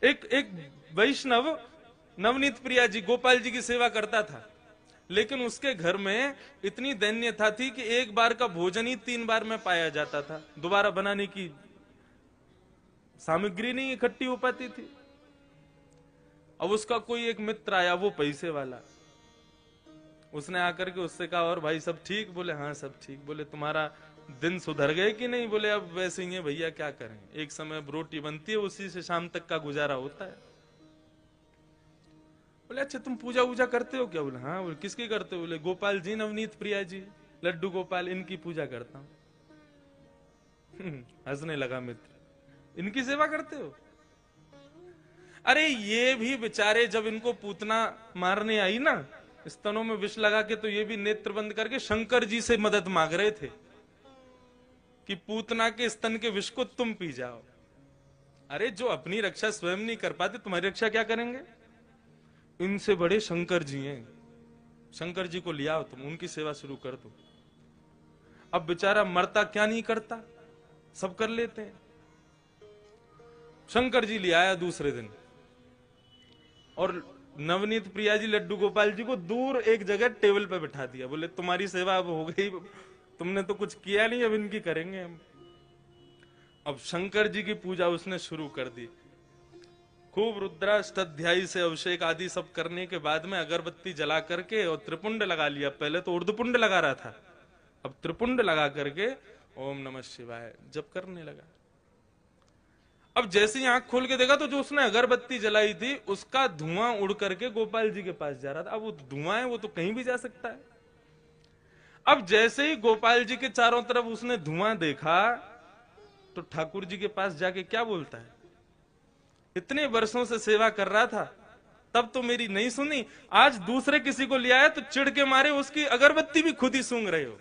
एक एक वैष्णव नवनीत प्रिया जी गोपाल जी की सेवा करता था, लेकिन उसके घर में इतनी दैन्यता थी कि एक बार का भोजन ही 3 बार में पाया जाता था, दोबारा बनाने की सामग्री नहीं इकट्ठी हो पाती थी। अब उसका कोई एक मित्र आया, वो पैसे वाला, उसने आकर के उससे कहा और भाई सब ठीक? बोले हाँ सब ठीक। बोले तुम्हारा दिन सुधर गए कि नहीं? बोले अब वैसे ही है भैया, क्या करें, एक समय अब रोटी बनती है, उसी से शाम तक का गुजारा होता है। बोले अच्छा तुम पूजा वूजा करते हो क्या? बोले हाँ। बोले किसकी करते हो? बोले गोपाल जी, नवनीत प्रिया जी, लड्डू गोपाल, इनकी पूजा करता हूं। हंसने लगा मित्र, इनकी सेवा करते हो? अरे ये भी बेचारे जब इनको पूतना मारने आई ना, स्तनों में विष लगा के, तो ये भी नेत्र बंद करके शंकर जी से मदद मांग रहे थे कि पूतना के स्तन के विष को तुम पी जाओ। अरे जो अपनी रक्षा स्वयं नहीं कर पाते, तुम्हारी रक्षा क्या करेंगे? इनसे बड़े शंकर जी हैं, शंकर जी को लिया तुम, उनकी सेवा शुरू कर दो। अब बेचारा मरता क्या नहीं करता, सब कर लेते हैं। शंकर जी ले आया दूसरे दिन, और नवनीत प्रिया जी लड्डू गोपाल जी को दूर एक जगह टेबल पे बिठा दिया। बोले तुम्हारी सेवा अब हो गई, तुमने तो कुछ किया नहीं, अब इनकी करेंगे हम। अब शंकर जी की पूजा उसने शुरू कर दी, खूब रुद्राष्टाध्यायी से अभिषेक आदि सब करने के बाद में अगरबत्ती जला करके और त्रिपुंड लगा लिया। पहले तो ऊर्ध्वपुंड लगा रहा था, अब त्रिपुंड लगा करके ओम नमः शिवाय जप करने लगा। अब जैसे ही आंख खोल के देखा तो जो उसने अगरबत्ती जलाई थी उसका धुआं उड़ करके गोपाल जी के पास जा रहा था। अब वो धुआं है, वो तो कहीं भी जा सकता है। अब जैसे ही गोपाल जी के चारों तरफ उसने धुआं देखा तो ठाकुर जी के पास जाके क्या बोलता है, इतने वर्षों से सेवा कर रहा था, तब तो मेरी नहीं सुनी, आज दूसरे किसी को ले आया तो चिढ़ के मारे उसकी अगरबत्ती भी खुद ही सूंघ रहे हो।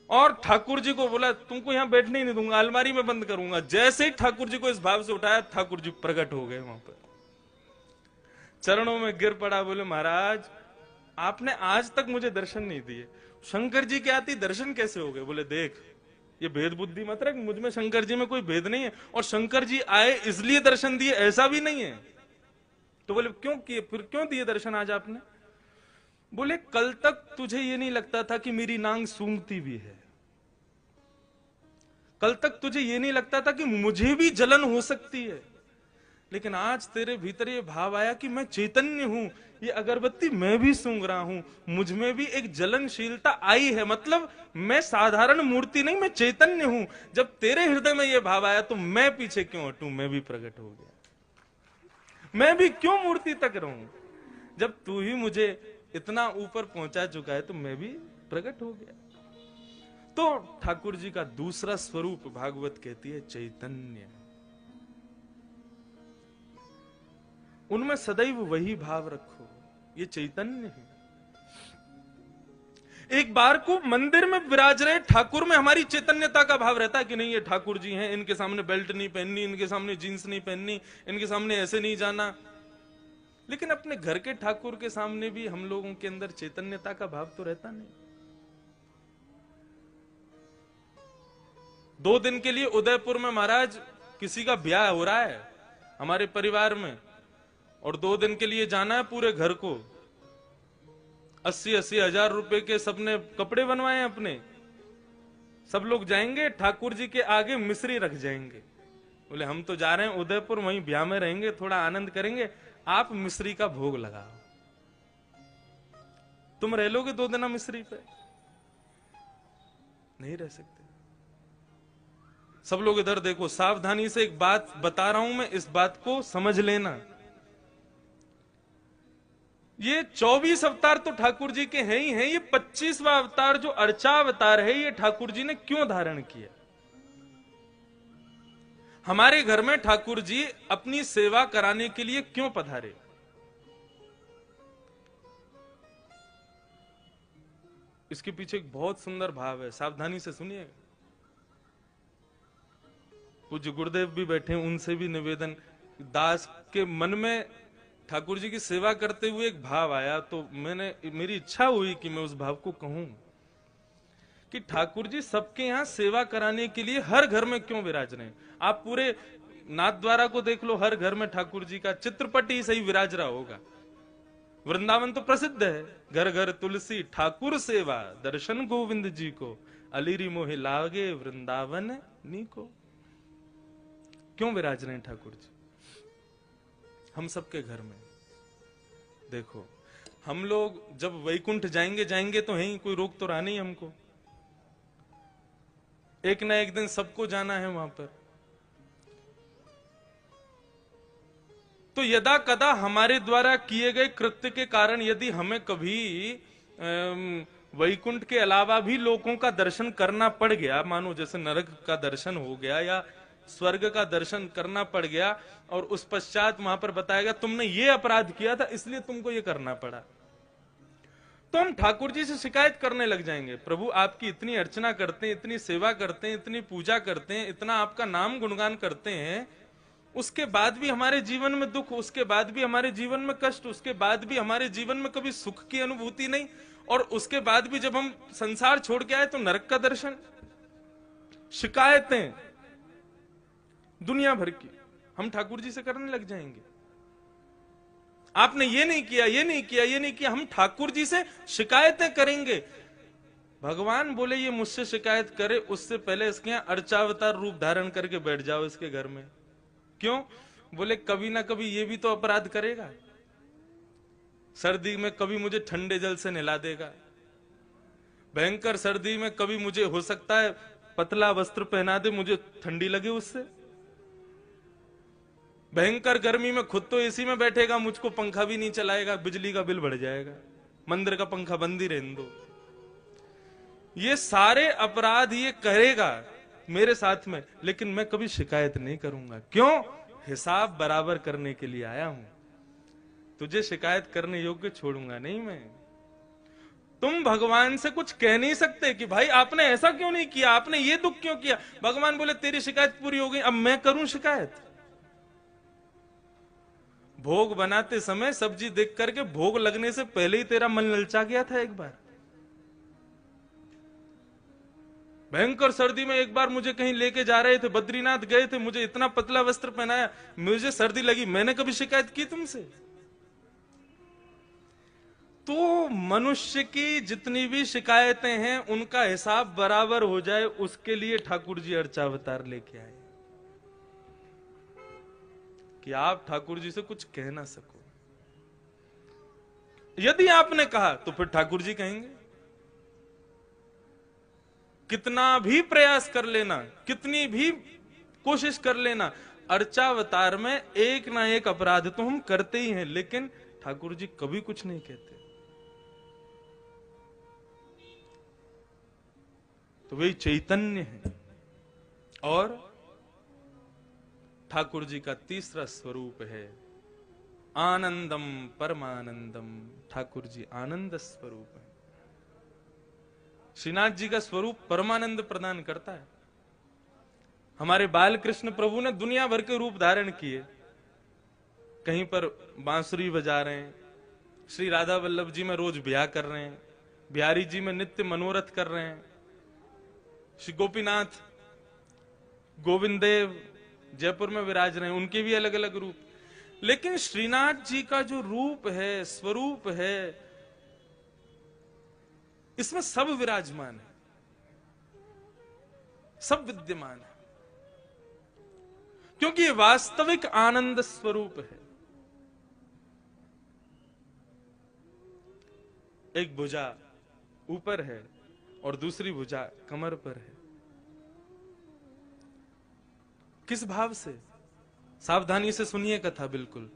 और ठाकुर जी को बोला तुमको यहां बैठने ही नहीं दूंगा, अलमारी में बंद करूंगा। जैसे ही ठाकुर जी को इस भाव से उठाया, ठाकुर जी प्रकट हो गए वहां पर, चरणों में गिर पड़ा। बोले महाराज आपने आज तक मुझे दर्शन नहीं दिए, शंकर जी के आती दर्शन कैसे हो गए? बोले देख ये भेद बुद्धि मत रख, मुझ में शंकर जी में कोई भेद नहीं है, और शंकर जी आए इसलिए दर्शन दिए ऐसा भी नहीं है। तो बोले क्यों किए, फिर क्यों दिए दर्शन आज आपने? बोले कल तक तुझे ये नहीं लगता था कि मेरी नांग सूंघती भी है, कल तक तुझे ये नहीं लगता था कि मुझे भी जलन हो सकती है, लेकिन आज तेरे भीतर ये भाव आया कि मैं चैतन्य हूं, ये अगरबत्ती मैं भी सूंघ रहा हूं, मुझ में भी एक जलनशीलता आई है, मतलब मैं साधारण मूर्ति नहीं, मैं चैतन्य हूं। जब तेरे हृदय में ये भाव आया तो मैं पीछे क्यों हटूं, मैं भी प्रकट हो गया, मैं भी क्यों मूर्ति तक रहूं? जब तू ही मुझे इतना ऊपर पहुंचा चुका है तो मैं भी प्रकट हो गया। तो ठाकुर जी का दूसरा स्वरूप भागवत कहती है चैतन्य, उनमें सदैव वही भाव रखो, ये चैतन्य है। एक बार को मंदिर में विराज रहे ठाकुर में हमारी चैतन्यता का भाव रहता है कि नहीं ये ठाकुर जी हैं, इनके सामने बेल्ट नहीं पहननी, इनके सामने जींस नहीं पहननी, इनके सामने ऐसे नहीं जाना। लेकिन अपने घर के ठाकुर के सामने भी हम लोगों के अंदर चैतन्यता का भाव तो रहता नहीं। 2 दिन के लिए उदयपुर में महाराज किसी का ब्याह हो रहा है हमारे परिवार में, और 2 दिन के लिए जाना है पूरे घर को। 80-80 हजार रुपए के सबने कपड़े बनवाए अपने, सब लोग जाएंगे ठाकुर जी के आगे मिश्री रख जाएंगे। बोले हम तो जा रहे हैं उदयपुर, वहीं ब्याह में रहेंगे, थोड़ा आनंद करेंगे, आप मिश्री का भोग लगाओ। तुम रह लोगे 2 दिन मिश्री पे? नहीं रह सकते। सब लोग इधर देखो, सावधानी से एक बात बता रहा हूं मैं, इस बात को समझ लेना। ये 24 अवतार तो ठाकुर जी के हैं ही हैं, ये 25वां अवतार जो अर्चा अवतार है, ये ठाकुर जी ने क्यों धारण किया? हमारे घर में ठाकुर जी अपनी सेवा कराने के लिए क्यों पधारे? इसके पीछे एक बहुत सुंदर भाव है, सावधानी से सुनिएगा। पूज्य गुरुदेव भी बैठे, उनसे भी निवेदन, दास के मन में ठाकुर जी की सेवा करते हुए एक भाव आया, तो मेरी इच्छा हुई कि मैं उस भाव को कहूं कि ठाकुर जी सबके यहां सेवा कराने के लिए हर घर में क्यों विराज रहे हैं। आप पूरे नाथ द्वारा को देख लो, हर घर में ठाकुर जी का चित्रपट ही सही विराज रहा होगा। वृंदावन तो प्रसिद्ध है, घर घर तुलसी ठाकुर सेवा, दर्शन गोविंद जी को, अलीरी मोहे लागे वृंदावन नी को। क्यों विराज रहे हैं ठाकुर जी हम सबके घर में? देखो, हम लोग जब वैकुंठ जाएंगे तो है, कोई रोक तो रहा नहीं हमको। एक ना एक दिन सबको जाना है वहां पर। तो यदा कदा हमारे द्वारा किए गए कृत्य के कारण यदि हमें कभी वैकुंठ के अलावा भी लोगों का दर्शन करना पड़ गया, मानो जैसे नरक का दर्शन हो गया या स्वर्ग का दर्शन करना पड़ गया, और उस पश्चात वहां पर बताया गया तुमने ये अपराध किया था इसलिए तुमको ये करना पड़ा, तो हम ठाकुर जी से शिकायत करने लग जाएंगे। प्रभु आपकी इतनी अर्चना करते हैं, इतनी सेवा करते हैं, इतनी पूजा करते हैं, इतना आपका नाम गुणगान करते हैं, उसके बाद भी हमारे जीवन में दुख, उसके बाद भी हमारे जीवन में कष्ट, उसके बाद भी हमारे जीवन में कभी सुख की अनुभूति नहीं, और उसके बाद भी जब हम संसार छोड़ के आए तो नरक का दर्शन। शिकायतें दुनिया भर की हम ठाकुर जी से करने लग जाएंगे। आपने ये नहीं किया, ये नहीं किया, ये नहीं किया, हम ठाकुर जी से शिकायतें करेंगे। भगवान बोले ये मुझसे शिकायत करे उससे पहले इसके यहां अर्चावतार रूप धारण करके बैठ जाओ इसके घर में। क्यों? बोले कभी ना कभी ये भी तो अपराध करेगा। सर्दी में कभी मुझे ठंडे जल से नहला देगा, भयंकर सर्दी में कभी मुझे हो सकता है पतला वस्त्र पहना दे, मुझे ठंडी लगे उससे। भयंकर गर्मी में खुद तो एसी में बैठेगा, मुझको पंखा भी नहीं चलाएगा, बिजली का बिल बढ़ जाएगा, मंदिर का पंखा बंद ही रहने दो। ये सारे अपराध ये करेगा मेरे साथ में, लेकिन मैं कभी शिकायत नहीं करूंगा। क्यों? हिसाब बराबर करने के लिए आया हूं, तुझे शिकायत करने योग्य छोड़ूंगा नहीं मैं। तुम भगवान से कुछ कह नहीं सकते कि भाई आपने ऐसा क्यों नहीं किया, आपने ये दुख क्यों किया। भगवान बोले तेरी शिकायत पूरी हो गई, अब मैं करूं शिकायत। भोग बनाते समय सब्जी देख करके भोग लगने से पहले ही तेरा मन ललचा गया था। एक बार भयंकर सर्दी में एक बार मुझे कहीं लेके जा रहे थे, बद्रीनाथ गए थे, मुझे इतना पतला वस्त्र पहनाया, मुझे सर्दी लगी, मैंने कभी शिकायत की तुमसे? तो मनुष्य की जितनी भी शिकायतें हैं उनका हिसाब बराबर हो जाए, उसके लिए ठाकुर जी अर्चावतार लेके आए कि आप ठाकुर जी से कुछ कह ना सको। यदि आपने कहा तो फिर ठाकुर जी कहेंगे। कितना भी प्रयास कर लेना, कितनी भी कोशिश कर लेना, अर्चावतार में एक ना एक अपराध तो हम करते ही हैं, लेकिन ठाकुर जी कभी कुछ नहीं कहते। तो वे चैतन्य है। और ठाकुर जी का तीसरा स्वरूप है आनंदम परमानंदम। ठाकुर जी आनंद स्वरूप है। श्रीनाथ जी का स्वरूप परमानंद प्रदान करता है। हमारे बाल कृष्ण प्रभु ने दुनिया भर के रूप धारण किए, कहीं पर बांसुरी बजा रहे हैं, श्री राधा वल्लभ जी में रोज ब्याह कर रहे हैं, बिहारी जी में नित्य मनोरथ कर रहे हैं, श्री गोपीनाथ गोविंद देव जयपुर में विराज रहे हैं, उनके भी अलग अलग रूप। लेकिन श्रीनाथ जी का जो रूप है, स्वरूप है, इसमें सब विराजमान है, सब विद्यमान है, क्योंकि ये वास्तविक आनंद स्वरूप है। एक भुजा ऊपर है और दूसरी भुजा कमर पर है। किस भाव से? सावधानी से सुनिए कथा बिल्कुल।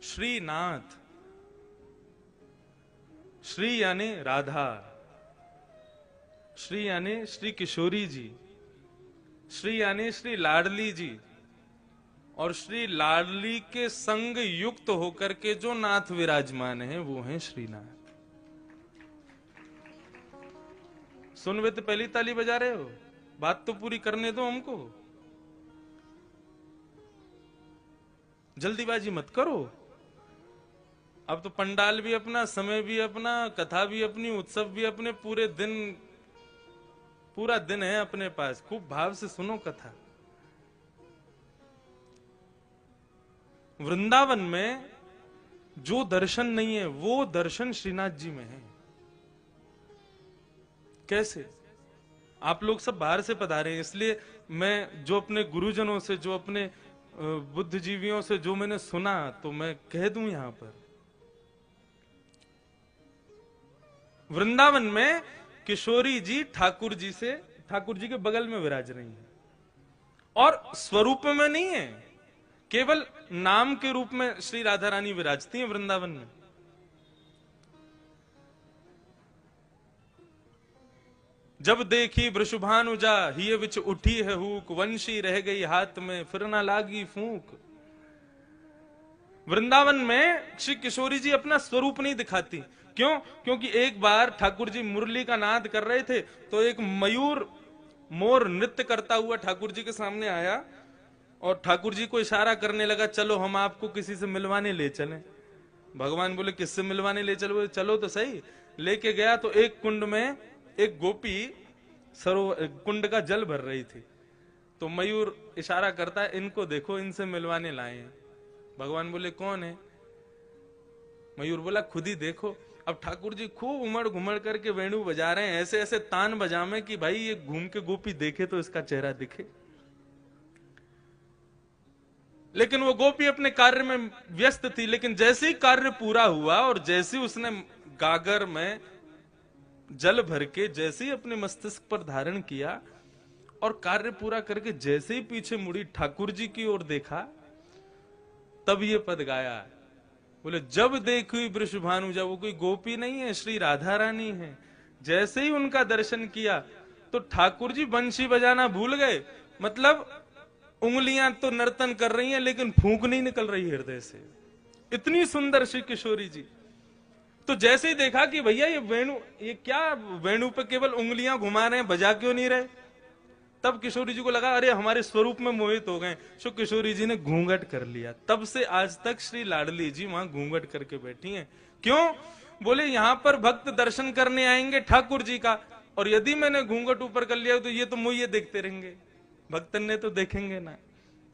श्रीनाथ, श्री यानी राधा, श्री यानी श्री किशोरी जी, श्री यानी श्री लाडली जी, और श्री लाडली के संग युक्त होकर के जो नाथ विराजमान है वो है श्रीनाथ। सुन वे तो पहली ताली बजा रहे हो, बात तो पूरी करने दो हमको, जल्दीबाजी मत करो। अब तो पंडाल भी अपना, समय भी अपना, कथा भी अपनी, उत्सव भी अपने, पूरे दिन पूरा दिन है अपने पास, खूब भाव से सुनो कथा। वृंदावन में जो दर्शन नहीं है वो दर्शन श्रीनाथ जी में है। कैसे? आप लोग सब बाहर से पधारे हैं, इसलिए मैं जो अपने गुरुजनों से, जो अपने बुद्धिजीवियों से जो मैंने सुना, तो मैं कह दूं यहां पर। वृंदावन में किशोरी जी ठाकुर जी के बगल में विराज रही हैं, और स्वरूप में नहीं है, केवल नाम के रूप में श्री राधा रानी विराजती हैं वृंदावन में। जब देखी वृषभानुजा हिय विच उठी है हुक, वंशी रह गई हाथ में फिर ना लागी फूंक। वृंदावन में श्री किशोरी जी अपना स्वरूप नहीं दिखाती। क्यों? क्योंकि एक बार ठाकुर जी मुरली का नाद कर रहे थे, तो एक मयूर मोर नृत्य करता हुआ ठाकुर जी के सामने आया और ठाकुर जी को इशारा करने लगा, चलो हम आपको किसी से मिलवाने ले चलें। भगवान बोले किससे मिलवाने ले चलो? चलो तो सही। लेके गया तो एक कुंड में एक गोपी कुंड का जल भर रही थी, तो मयूर इशारा करता है, इनको देखो, इनसे मिलवाने लाए हैं। भगवान बोले कौन है? मयूर बोला खुद ही देखो। अब ठाकुर जी खूब उमड़ घुमड़ करके वेणु बजा रहे हैं, ऐसे ऐसे तान बजामे कि भाई ये घूम के गोपी देखे तो इसका चेहरा दिखे। लेकिन वो गोपी अपने कार्य में व्यस्त थी। लेकिन जैसे ही कार्य पूरा हुआ और जैसे ही उसने गागर में जल भर के जैसे ही अपने मस्तिष्क पर धारण किया और कार्य पूरा करके जैसे ही पीछे मुड़ी ठाकुर जी की ओर देखा, तब ये पद गाया। बोले जब देखी वृषभानुजा, वो कोई गोपी नहीं है, श्री राधा रानी है। जैसे ही उनका दर्शन किया तो ठाकुर जी बंशी बजाना भूल गए। मतलब उंगलियां तो नर्तन कर रही हैं, लेकिन फूंक नहीं निकल रही हृदय से। इतनी सुंदर श्री किशोरी जी। तो जैसे ही देखा कि भैया ये वेणु, ये क्या वेणु पे केवल उंगलियां घुमा रहे हैं, बजा क्यों नहीं रहे, तब किशोरी जी को लगा अरे हमारे स्वरूप में मोहित हो गए। सो किशोरी जी ने घूंघट कर लिया। तब से आज तक श्री लाडली जी वहां घूंघट करके बैठी हैं। क्यों? बोले यहां पर भक्त दर्शन करने आएंगे ठाकुर जी का, और यदि मैंने घूंघट ऊपर कर लिया तो ये तो मुझे देखते रहेंगे, भक्तन ने तो देखेंगे ना।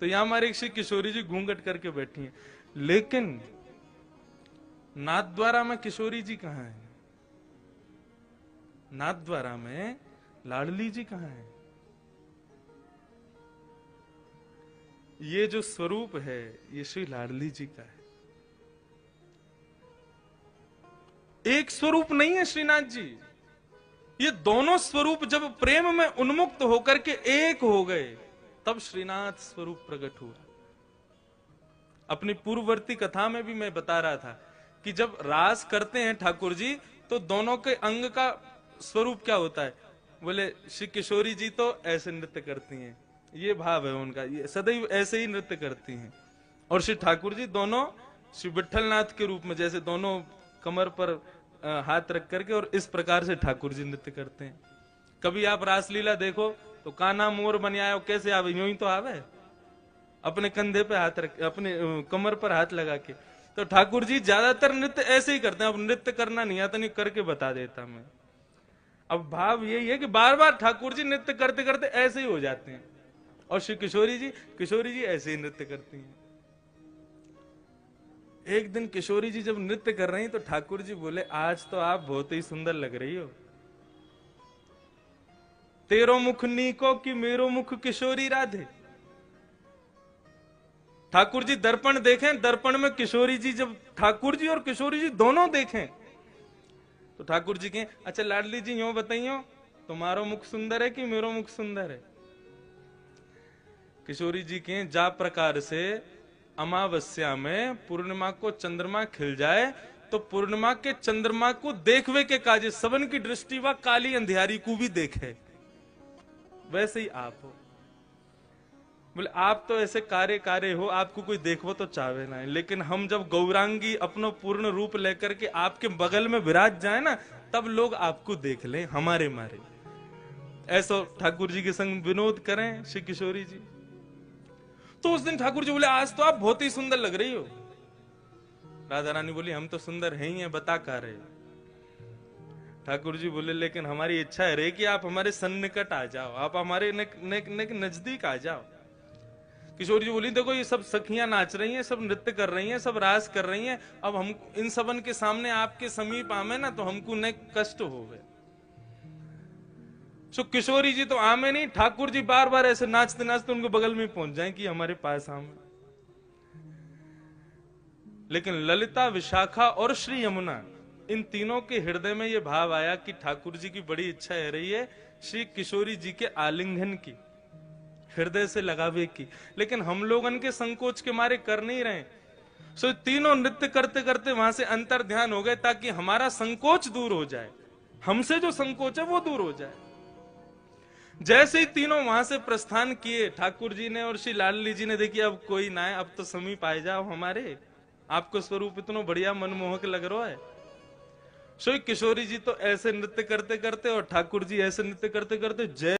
तो यहां हमारी श्री किशोरी जी घूंघट करके बैठी हैं। लेकिन नाथद्वारा में किशोरी जी कहां है? नाथद्वारा में लाडली जी कहां है? ये जो स्वरूप है ये श्री लाडली जी का है। एक स्वरूप नहीं है श्रीनाथ जी। ये दोनों स्वरूप जब प्रेम में उन्मुक्त होकर के एक हो गए, तब श्रीनाथ स्वरूप प्रकट हुआ। अपनी पूर्ववर्ती कथा में भी मैं बता रहा था कि जब रास करते हैं ठाकुर जी, तो दोनों के अंग का स्वरूप क्या होता है? बोले श्री किशोरी जी तो ऐसे नृत्य करती हैं, ये भाव है उनका, ये सदैव ऐसे ही नृत्य करती हैं। और श्री ठाकुर जी दोनों श्री विठलनाथ के रूप में, जैसे दोनों कमर पर हाथ रख करके और इस प्रकार से ठाकुर जी नृत्य करते हैं। कभी आप रासलीला देखो तो कान्हा मोर बन आयो, कैसे आवे? यूं ही तो आवे, अपने कंधे पे हाथ रख, अपने कमर पर हाथ लगा के। तो ठाकुर जी ज्यादातर नृत्य ऐसे ही करते हैं। अब नृत्य करना नहीं आता, नहीं करके बता देता मैं। अब भाव यही है कि बार बार ठाकुर जी नृत्य करते करते ऐसे ही हो जाते हैं, और श्री किशोरी जी ऐसे ही नृत्य करती हैं। एक दिन किशोरी जी जब नृत्य कर रही तो ठाकुर जी बोले आज तो आप बहुत ही सुंदर लग रही हो, तेरो मुख नीको कि मेरो मुख किशोरी राधे। ठाकुर जी दर्पण देखें, दर्पण में किशोरी जी, जब ठाकुर जी और किशोरी जी दोनों देखें तो ठाकुर जी कहें अच्छा लाडली जी यूं बताइयो, तुम्हारो मुख सुंदर है कि मेरो मुख सुंदर है? किशोरी जी कहें जा प्रकार से अमावस्या में पूर्णिमा को चंद्रमा खिल जाए तो पूर्णिमा के चंद्रमा को देखवे के काजे सबन की दृष्टि व काली अंधियारी को भी देखे, वैसे ही आप हो। बोले आप तो ऐसे कार्य हो, आपको कोई देखो तो चाहे ना। लेकिन हम जब गौरांगी अपना पूर्ण रूप लेकर के आपके बगल में विराज जाए ना, तब लोग आपको देख लें हमारे मारे। ऐसा ठाकुर जी के संग विनोद करें श्री किशोरी जी। तो उस दिन ठाकुर जी बोले आज तो आप बहुत ही सुंदर लग रही हो। राधा रानी बोली हम तो सुंदर हैं ही हैं, बता का रहे। ठाकुर जी बोले लेकिन हमारी इच्छा है रे कि आप हमारे सन्निकट आ जाओ, आप हमारे नजदीक आ जाओ। किशोरी जी बोली देखो ये सब सखियां नाच रही हैं, सब नृत्य कर रही हैं, सब रास कर रही हैं, अब हम इन सबन के सामने आपके समीप आमे ना तो हमको न कष्ट होवे। सो किशोरी जी तो आमे नहीं, ठाकुर जी बार बार ऐसे नाचते नाचते उनके बगल में पहुंच जाए कि हमारे पास आमे। लेकिन ललिता, विशाखा और श्री यमुना, इन तीनों के हृदय में यह भाव आया कि ठाकुर जी की बड़ी इच्छा है रही है श्री किशोरी जी के आलिंगन की, हृदय से लगावे की, लेकिन हम लोगन के संकोच के मारे कर नहीं रहे। सो तीनों नृत्य करते करते वहां से अंतर ध्यान हो गए ताकि हमारा संकोच दूर हो जाए, हमसे जो संकोच है वो दूर हो जाए। जैसे ही तीनों वहां से प्रस्थान किए, ठाकुर जी ने और श्री लाडली जी ने देखी अब कोई ना है, अब तो समीप आ जाओ हमारे, आपको स्वरूप इतना बढ़िया मनमोहक लग रहा है। सो किशोरी जी तो ऐसे नृत्य करते करते और ठाकुर जी ऐसे नृत्य करते करते जय